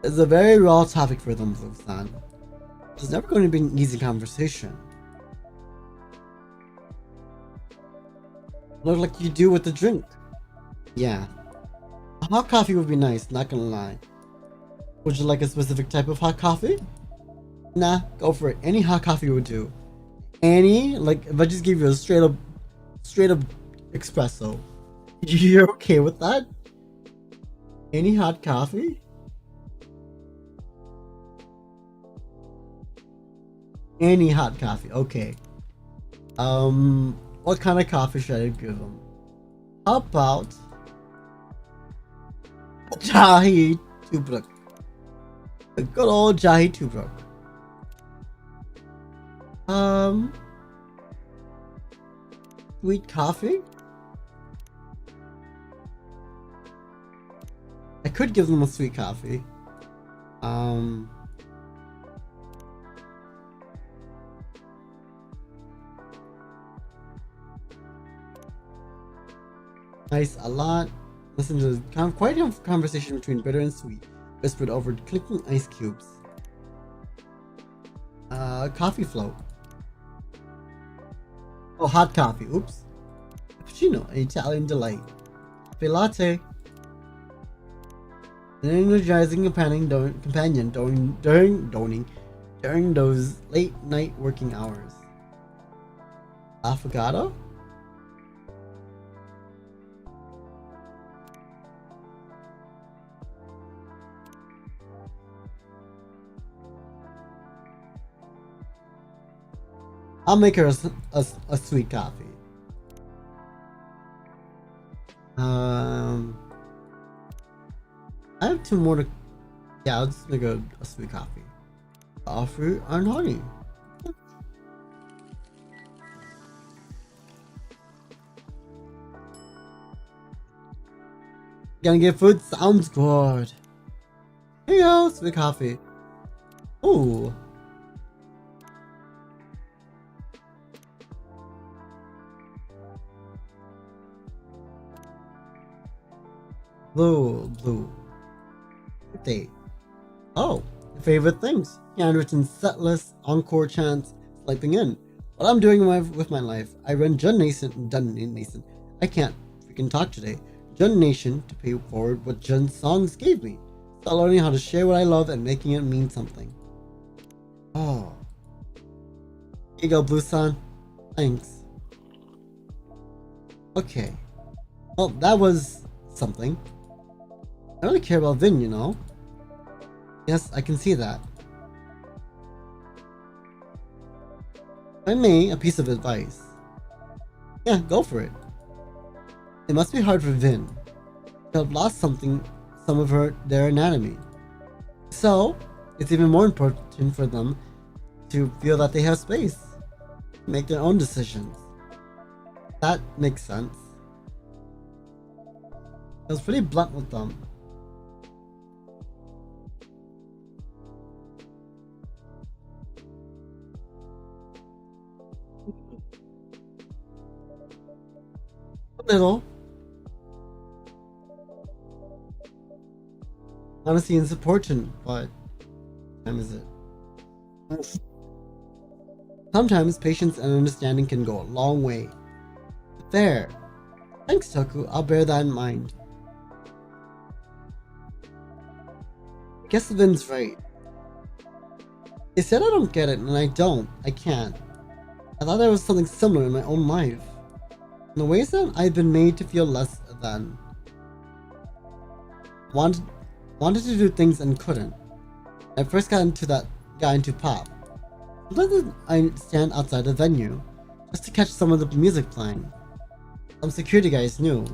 It's a very raw topic for them, Blue-san. It's never going to be an easy conversation. Look like you do with the drink. Yeah. A hot coffee would be nice, not gonna lie. Would you like a specific type of hot coffee? Nah, go for it. Any hot coffee would do. Any? Like, if I just give you a straight up espresso, you're okay with that? Any hot coffee? Any hot coffee, okay. What kind of coffee should I give them? How about Jahi Tubruk? A good old Jahi Tubruk. Sweet coffee? I could give them a sweet coffee. Nice, a lot. Listen to quite a conversation between bitter and sweet, whispered over clinking ice cubes. Coffee float. Oh, hot coffee. Oops. Cappuccino, an Italian delight. Cafe latte. An energizing companion during those late night working hours. Affogato? I'll make her a sweet coffee. I have two more to... Yeah, I'll just make a sweet coffee. Fruit and honey. Gonna get food? Sounds good. Here you go, sweet coffee. Ooh. Blue. Date. Oh, your favorite things. Handwritten set list, encore chants, sleeping in. What I'm doing with my life. I run Jun Nation. I can't freaking talk today. Jun Nation to pay forward what Jun songs gave me. Start learning how to share what I love and making it mean something. Oh. Here you go, Blue-san. Thanks. Okay. Well, that was something. I really care about Vin, you know? Yes, I can see that. If I may, a piece of advice. Yeah, go for it. It must be hard for Vin to have lost some of their anatomy. So, it's even more important for them to feel that they have space to make their own decisions. That makes sense. I was pretty blunt with them. A little. Honesty is important, but what time is it? Sometimes patience and understanding can go a long way. There. Thanks, Toku. I'll bear that in mind. I guess Vin's right. They said I don't get it, and I don't. I can't. I thought there was something similar in my own life. In the ways that I've been made to feel less than. Wanted to do things and couldn't. I first got into pop. Sometimes I stand outside the venue just to catch some of the music playing. Some security guys knew.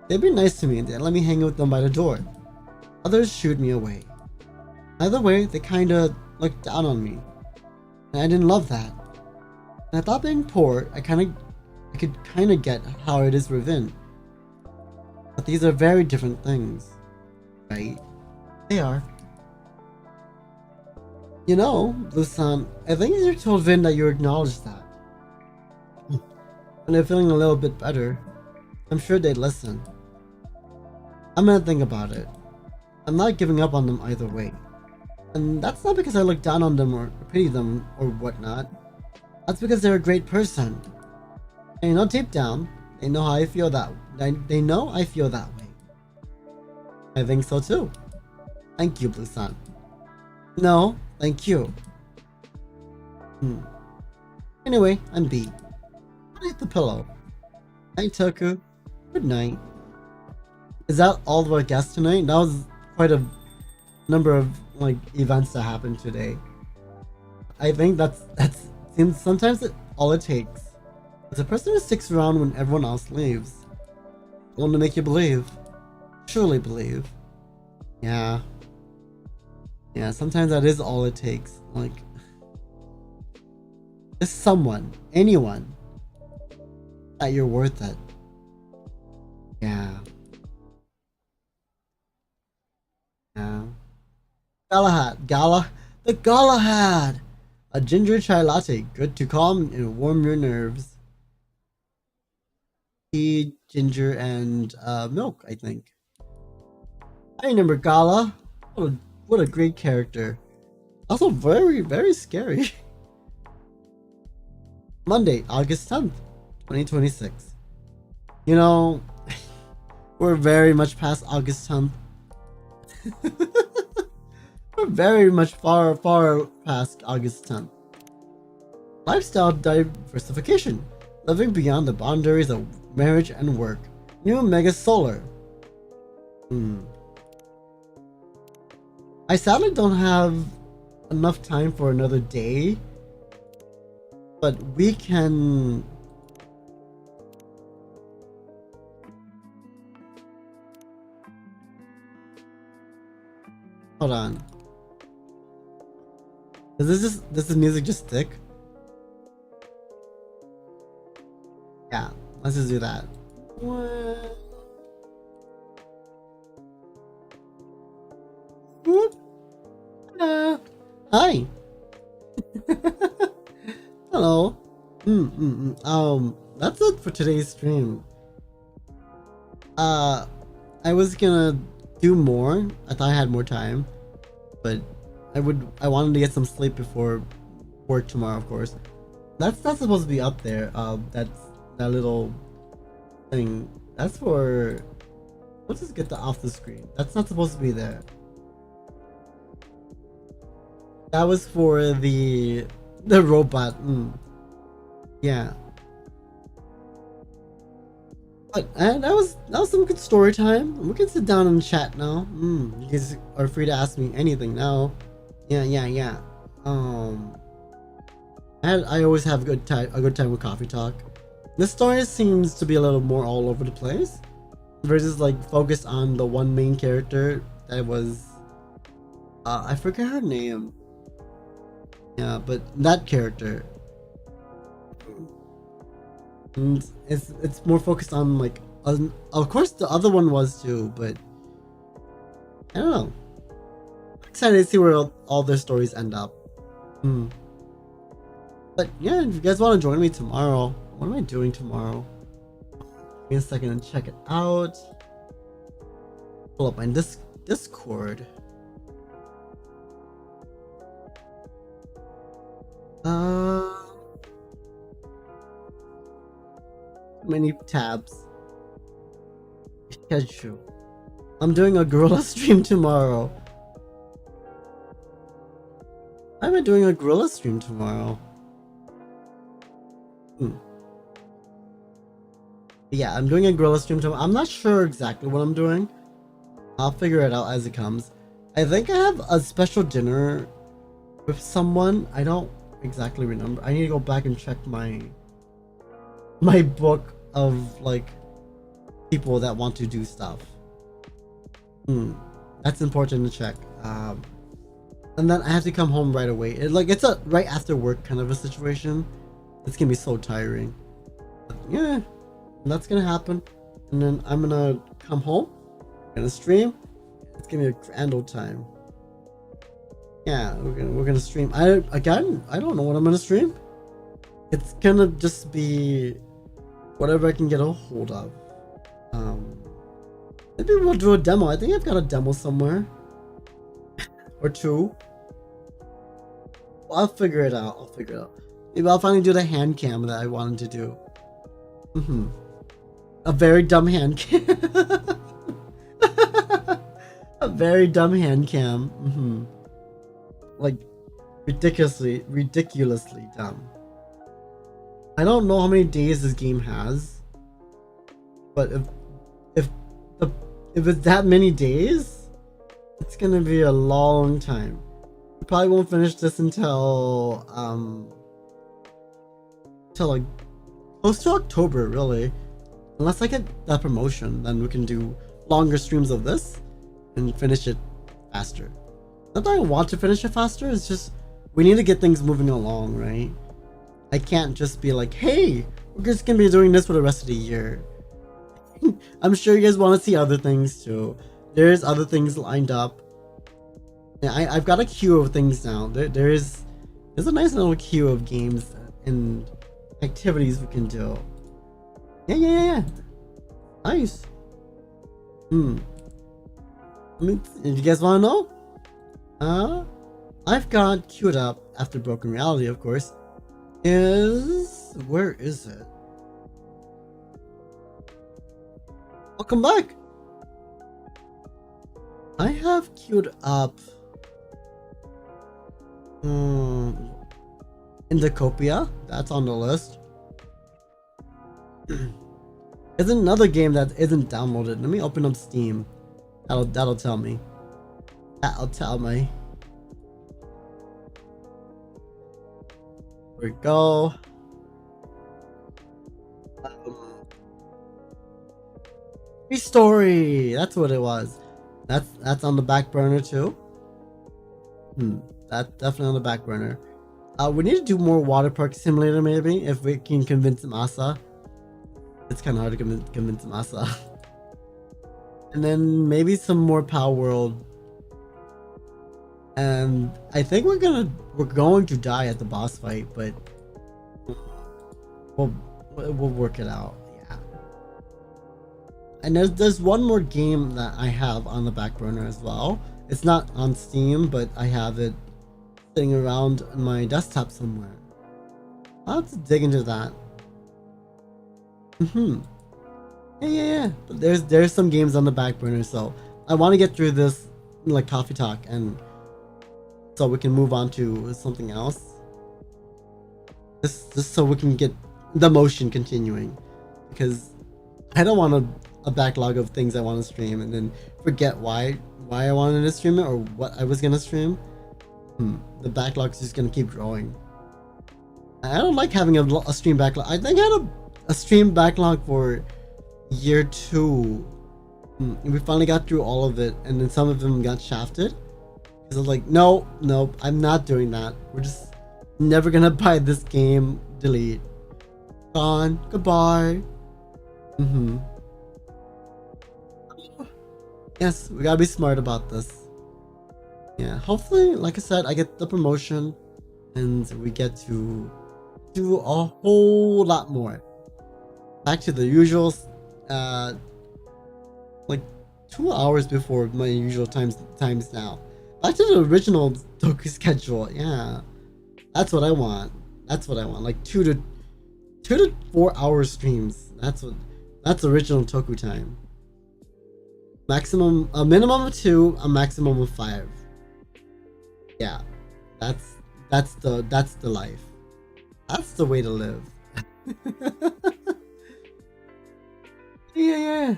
They'd be nice to me and they'd let me hang out with them by the door. Others shooed me away. Either way, they kinda looked down on me. And I didn't love that. And I thought being poor, I could kinda get how it is for Vin. But these are very different things. Right? They are. You know, Blue-san, I think you told Vin that you acknowledged that. When they're feeling a little bit better, I'm sure they'd listen. I'm gonna think about it. I'm not giving up on them either way. And that's not because I look down on them or pity them or whatnot. That's because they're a great person. And you know, deep down, they know how I feel they know I feel that way. I think so too. Thank you, Blue-san. No, thank you. Anyway, I'm B. Underneath the pillow. Night, Toku. Good night. Is that all of our guests tonight? That was quite a number of events that happened today. I think that's seems sometimes all it takes. It's a person who sticks around when everyone else leaves. One to make you believe. Truly believe. Yeah. Yeah, sometimes that is all it takes. Just someone, anyone, that you're worth it. Yeah. Yeah. The Galahad! A ginger chai latte, good to calm and warm your nerves. Tea, ginger, and milk, I think. I remember Gala. What a great character. Also very, very scary. Monday, August 10th, 2026. You know, we're very much past August 10th. We're very much far past August 10th. Lifestyle diversification. Living beyond the boundaries of marriage and work. New Mega Solar. I sadly don't have enough time for another day, but we can... Hold on. Does this music just stick? Yeah, let's just do that. What? Whoop. Hi. Hello. That's it for today's stream. I was gonna do more. I thought I had more time, but I wanted to get some sleep before work tomorrow, of course. That's not supposed to be up there. That's that little thing. That's for... Let's just get that off the screen. That's not supposed to be there. That was for the robot. Yeah. But and that was some good story time. We can sit down and chat now. You guys are free to ask me anything now. Yeah. I always have a good time with coffee talk. The story seems to be a little more all over the place versus like focused on the one main character that was I forget her name. Yeah, but that character, and it's more focused on like of course the other one was too, but I don't know. Excited to see where all their stories end up. But yeah, if you guys want to join me tomorrow, what am I doing tomorrow? Give me a second and check it out. Pull up my Discord. Many tabs. Schedule. I'm doing a gorilla stream tomorrow. Why am I doing a gorilla stream tomorrow? Yeah, I'm doing a gorilla stream tomorrow. I'm not sure exactly what I'm doing. I'll figure it out as it comes. I think I have a special dinner with someone. I don't exactly remember. I need to go back and check my book of like people that want to do stuff. That's important to check. And then I have to come home right away. It's a right after work kind of a situation. It's gonna be so tiring. But yeah, that's gonna happen. And then I'm gonna come home. I'm gonna stream. It's gonna be a grand old time. Yeah, we're gonna stream. I don't know what I'm gonna stream. It's gonna just be whatever I can get a hold of. Maybe we'll do a demo. I think I've got a demo somewhere. Or two. I'll figure it out. Maybe I'll finally do the hand cam that I wanted to do. A very dumb hand cam. A very dumb hand cam. Like ridiculously dumb. I don't know how many days this game has, but if it's that many days, it's gonna be a long time. We probably won't finish this until like close to October, really. Unless I get that promotion, then we can do longer streams of this and finish it faster. Not that I want to finish it faster, it's just we need to get things moving along, right? I can't just be like, hey, we're just gonna be doing this for the rest of the year. I'm sure you guys want to see other things too. There's other things lined up. Yeah, I've got a queue of things now. There's a nice little queue of games and activities we can do. Yeah. Nice. I mean, if you guys want to know, I've got queued up after Broken Reality, of course. Where is it? Welcome back. I have queued up Indicopia. That's on the list. There's another game that isn't downloaded. Let me open up Steam. That'll tell me. That'll tell me. Here we go. Story. That's what it was. That's on the back burner too. That's definitely on the back burner. We need to do more water park simulator maybe if we can convince Masa. It's kind of hard to convince Masa. And then maybe some more Power World. And I think we're going to die at the boss fight, but we'll work it out. Yeah. And there's one more game that I have on the back burner as well. It's not on Steam, but I have it sitting around on my desktop somewhere. I'll have to dig into that. Yeah. But there's some games on the back burner, so I want to get through this like coffee talk, and so we can move on to something else. Just so we can get the motion continuing, because I don't want a backlog of things I want to stream and then forget why I wanted to stream it or what I was gonna stream. The backlog's just gonna keep growing. I don't like having a stream backlog. I think a stream backlog for year 2. We finally got through all of it, and then some of them got shafted. Because I was like, no, I'm not doing that. We're just never gonna buy this game. Delete. Gone. Goodbye. Yes, we gotta be smart about this. Yeah, hopefully, like I said, I get the promotion and we get to do a whole lot more. Back to the usual, like 2 hours before my usual times now. Back to the original Toku schedule. Yeah, that's what I want. Like 2 to 4 hour streams. That's original Toku time. A minimum of 2, a maximum of 5. Yeah, that's the life. That's the way to live. Yeah.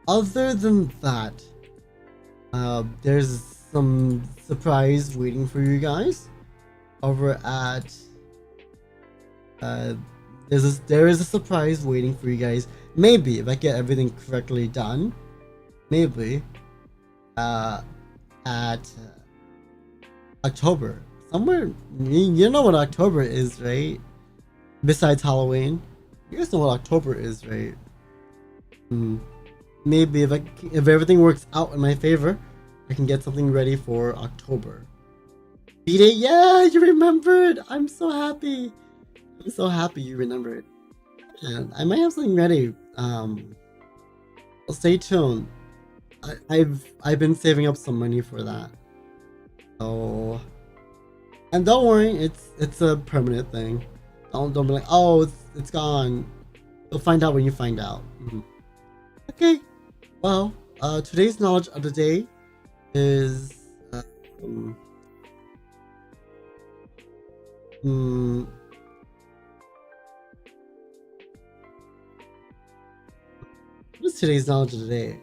Other than that, there's some surprise waiting for you guys over at there is a surprise waiting for you guys. Maybe if I get everything correctly done, maybe at October somewhere. You know what October is, right? Besides Halloween, you guys know what October is, right? Maybe if everything works out in my favor, I can get something ready for October. B-Day, yeah, you remembered. I'm so happy. You remembered. And I might have something ready. Stay tuned. I've been saving up some money for that. So, and don't worry, it's a permanent thing. Don't be like, oh, it's gone. You'll find out when you find out. Okay. Well, today's knowledge of the day is what is today's knowledge of the day?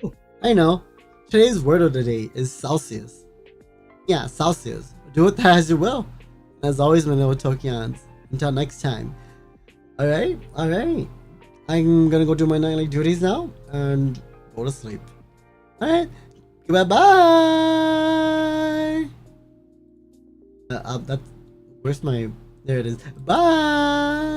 Oh, I know. Today's word of the day is Celsius. Yeah, Celsius. Do with that as you will. As always, my little Tokians. Until next time. Alright. I'm gonna go do my nightly duties now and go to sleep. Alright. Bye. Where's my... There it is. Bye.